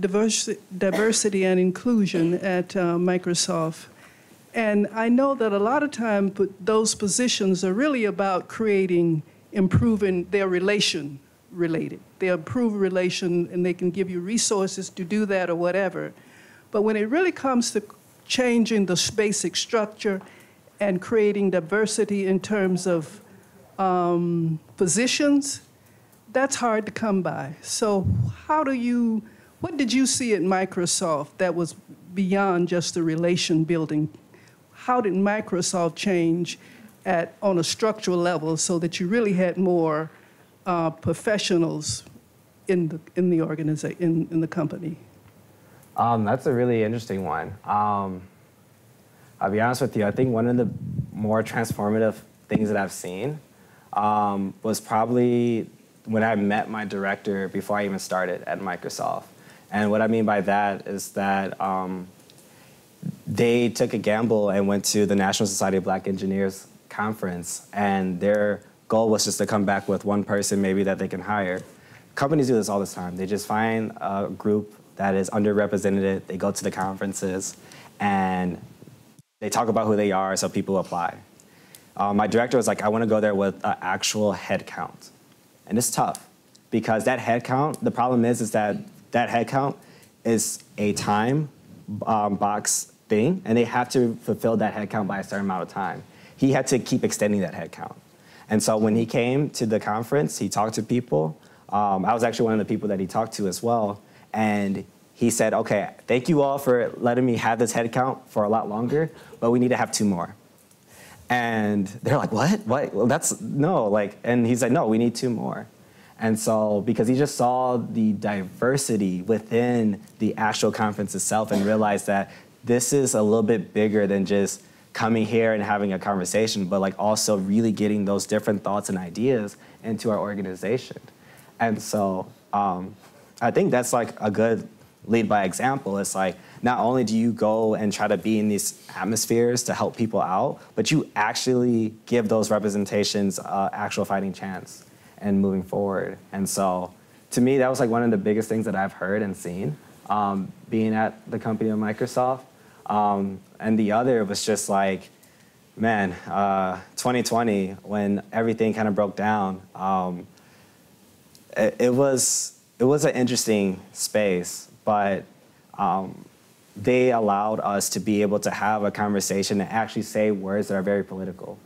diversity and inclusion at Microsoft. And I know that a lot of times those positions are really about improving their related. They improve relation and they can give you resources to do that or whatever. But when it really comes to changing the basic structure and creating diversity in terms of positions, that's hard to come by. So what did you see at Microsoft that was beyond just the relation building? How did Microsoft change on a structural level so that you really had more professionals in the organization, in the company? That's a really interesting one. I'll be honest with you, I think one of the more transformative things that I've seen was probably when I met my director before I even started at Microsoft. And what I mean by that is that they took a gamble and went to the National Society of Black Engineers conference, and their goal was just to come back with one person maybe that they can hire. Companies do this all the time. They just find a group that is underrepresented, they go to the conferences, and they talk about who they are so people apply. My director was like, I want to go there with an actual head count. And it's tough because that head count, the problem is that head count is a time box thing, and they have to fulfill that head count by a certain amount of time. He had to keep extending that head count. And so when he came to the conference, he talked to people. I was actually one of the people that he talked to as well. And he said, okay, thank you all for letting me have this head count for a lot longer, but we need to have 2 more. And they're like, what? Well, and he said, no, we need 2 more. And so, because he just saw the diversity within the actual conference itself and realized that this is a little bit bigger than just coming here and having a conversation, but like also really getting those different thoughts and ideas into our organization. And so I think that's like a good lead by example. It's like, not only do you go and try to be in these atmospheres to help people out, but you actually give those representations actual fighting chance and moving forward. And so to me, that was like one of the biggest things that I've heard and seen being at the company of Microsoft. And the other was just like, man, 2020, when everything kind of broke down, it was an interesting space, but they allowed us to be able to have a conversation and actually say words that are very political.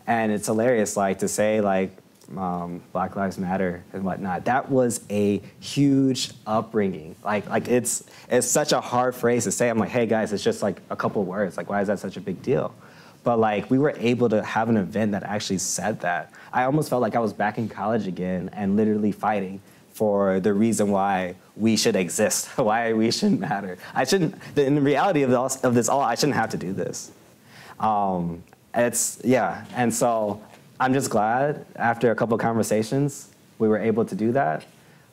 And it's hilarious, like to say like, Black Lives Matter and whatnot. That was a huge upbringing. Like it's such a hard phrase to say. I'm like, hey guys, it's just like a couple words. Like, why is that such a big deal? But like, we were able to have an event that actually said that. I almost felt like I was back in college again and literally fighting for the reason why we should exist, why we shouldn't matter. In the reality of this all, I shouldn't have to do this. And so I'm just glad after a couple of conversations, we were able to do that.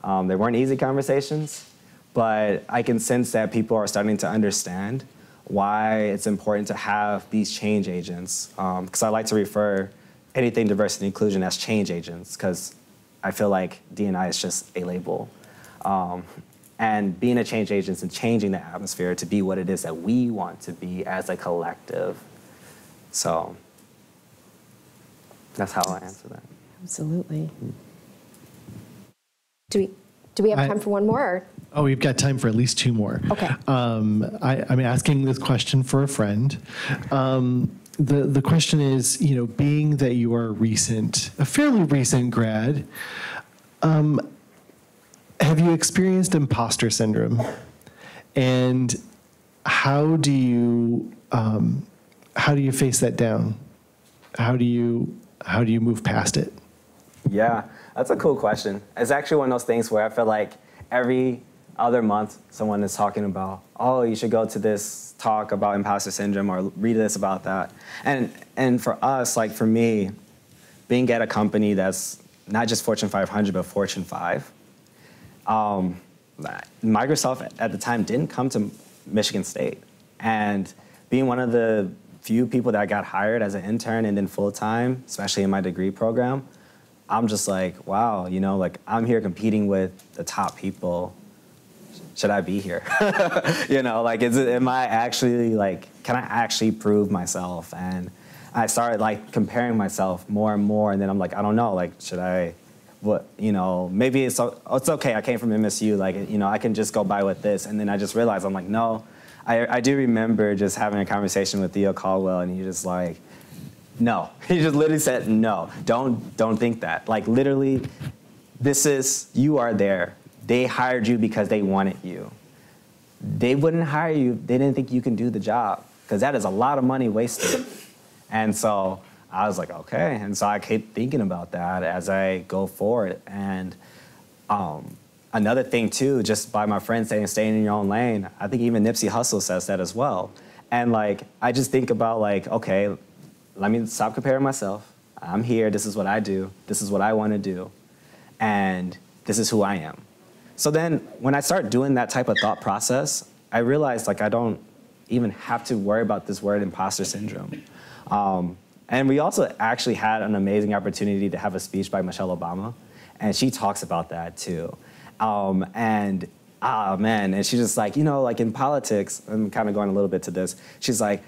They weren't easy conversations, but I can sense that people are starting to understand why it's important to have these change agents. Because I like to refer anything diversity and inclusion as change agents, because I feel like D&I is just a label. And being a change agent and changing the atmosphere to be what it is that we want to be as a collective. So that's how I answer that. Absolutely. Do we have time for one more? Or? Oh, we've got time for at least two more. Okay. I'm asking this question for a friend. The question is, being that you are a fairly recent grad, have you experienced imposter syndrome? And how do you face that down? How do you move past it? Yeah, that's a cool question. It's actually one of those things where I feel like every other month someone is talking about, oh, you should go to this talk about imposter syndrome or read this about that. And for us, like for me, being at a company that's not just Fortune 500, but Fortune 5, Microsoft at the time didn't come to Michigan State. And being one of the few people that got hired as an intern and then full-time, especially in my degree program, I'm just like, wow, like I'm here competing with the top people. Should I be here? Like, am I actually, like, can I actually prove myself? And I started, like, comparing myself more and more, and then I'm like, I don't know, like, should I, maybe it's okay, I came from MSU, like, I can just go by with this, and then I just realized, I'm like, no. I do remember just having a conversation with Theo Caldwell, and he just like, no. He just literally said, no, don't think that. Like, literally, you are there. They hired you because they wanted you. They wouldn't hire you if they didn't think you can do the job, because that is a lot of money wasted. And so I was like, okay. And so I kept thinking about that as I go forward. And another thing, too, just by my friends saying staying in your own lane, I think even Nipsey Hussle says that as well. And, like, I just think about, like, okay, let me stop comparing myself. I'm here. This is what I do. This is what I want to do. And this is who I am. So then when I start doing that type of thought process, I realized, like, I don't even have to worry about this word imposter syndrome. And we also actually had an amazing opportunity to have a speech by Michelle Obama, and she talks about that too. And she's just like, like in politics, I'm kind of going a little bit to this, she's like,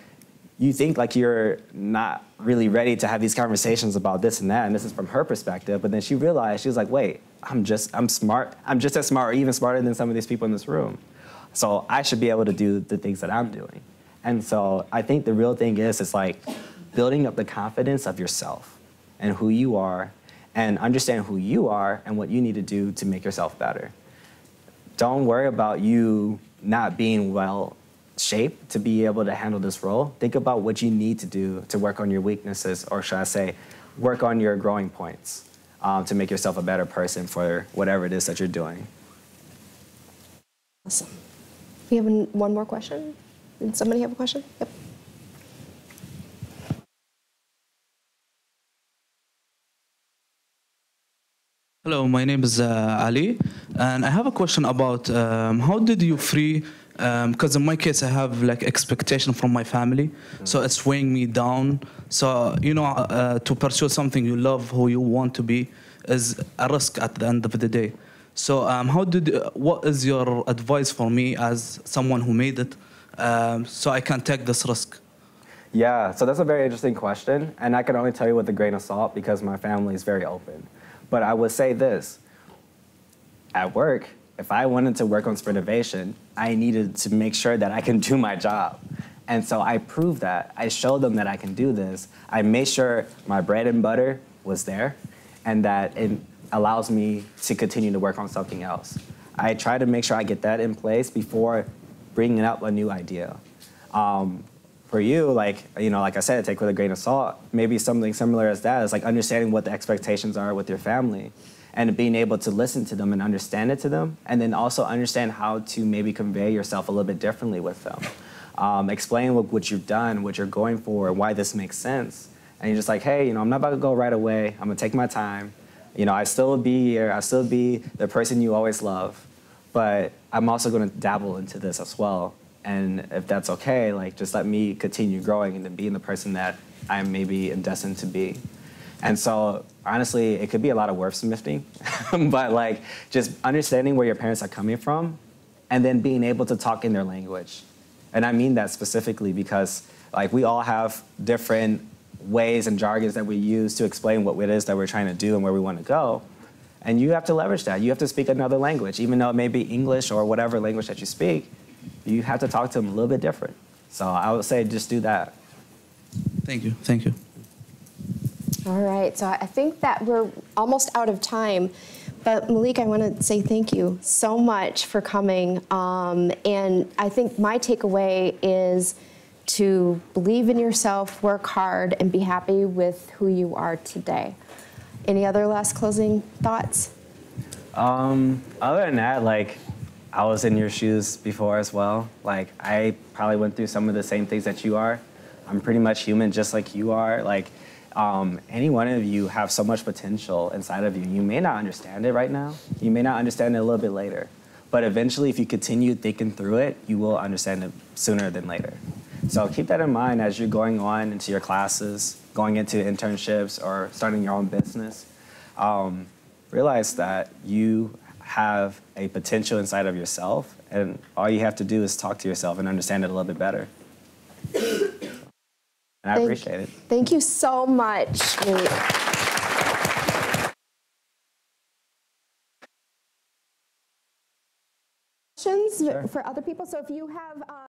you think like you're not really ready to have these conversations about this and that, and this is from her perspective, but then she realized, she was like, wait, I'm smart, I'm just as smart or even smarter than some of these people in this room. So I should be able to do the things that I'm doing. And so I think the real thing is like building up the confidence of yourself and who you are, and understand who you are and what you need to do to make yourself better. Don't worry about you not being well shaped to be able to handle this role. Think about what you need to do to work on your weaknesses, or should I say, work on your growing points to make yourself a better person for whatever it is that you're doing. Awesome. We have one more question. Did somebody have a question? Yep. Hello, my name is Ali, and I have a question about how did you free, because in my case I have like expectation from my family, so it's weighing me down. So, to pursue something you love, who you want to be, is a risk at the end of the day. So what is your advice for me as someone who made it, so I can take this risk? Yeah, so that's a very interesting question, and I can only tell you with a grain of salt because my family is very open. But I would say this, at work, if I wanted to work on Innovation, I needed to make sure that I can do my job. And so I proved that. I showed them that I can do this. I made sure my bread and butter was there. and that it allows me to continue to work on something else. I try to make sure I get that in place before bringing up a new idea. For you, like I said, take with a grain of salt. Maybe something similar as that is like understanding what the expectations are with your family, and being able to listen to them and understand it to them, and then also understand how to maybe convey yourself a little bit differently with them. Explain what you've done, what you're going for, why this makes sense. And you're just like, hey, I'm not about to go right away. I'm gonna take my time. I still be here. I still be the person you always love, but I'm also gonna dabble into this as well. And if that's okay, like just let me continue growing and then being the person that I'm maybe destined to be. And so honestly, it could be a lot of wordsmithing, but like just understanding where your parents are coming from and then being able to talk in their language. And I mean that specifically because like we all have different ways and jargons that we use to explain what it is that we're trying to do and where we want to go. And you have to leverage that. You have to speak another language, even though it may be English or whatever language that you speak. You have to talk to them a little bit different. So I would say just do that. Thank you. Thank you. All right, so I think that we're almost out of time. But Malik, I want to say thank you so much for coming. And I think my takeaway is to believe in yourself, work hard, and be happy with who you are today. Any other last closing thoughts? Other than that, like, I was in your shoes before as well. Like, I probably went through some of the same things that you are. I'm pretty much human just like you are. Like, any one of you have so much potential inside of you. You may not understand it right now. You may not understand it a little bit later. But eventually, if you continue thinking through it, you will understand it sooner than later. So keep that in mind as you're going on into your classes, going into internships, or starting your own business. Realize that you have a potential inside of yourself, and all you have to do is talk to yourself and understand it a little bit better. And I appreciate it. Thank you so much. Questions for other people? So if you have...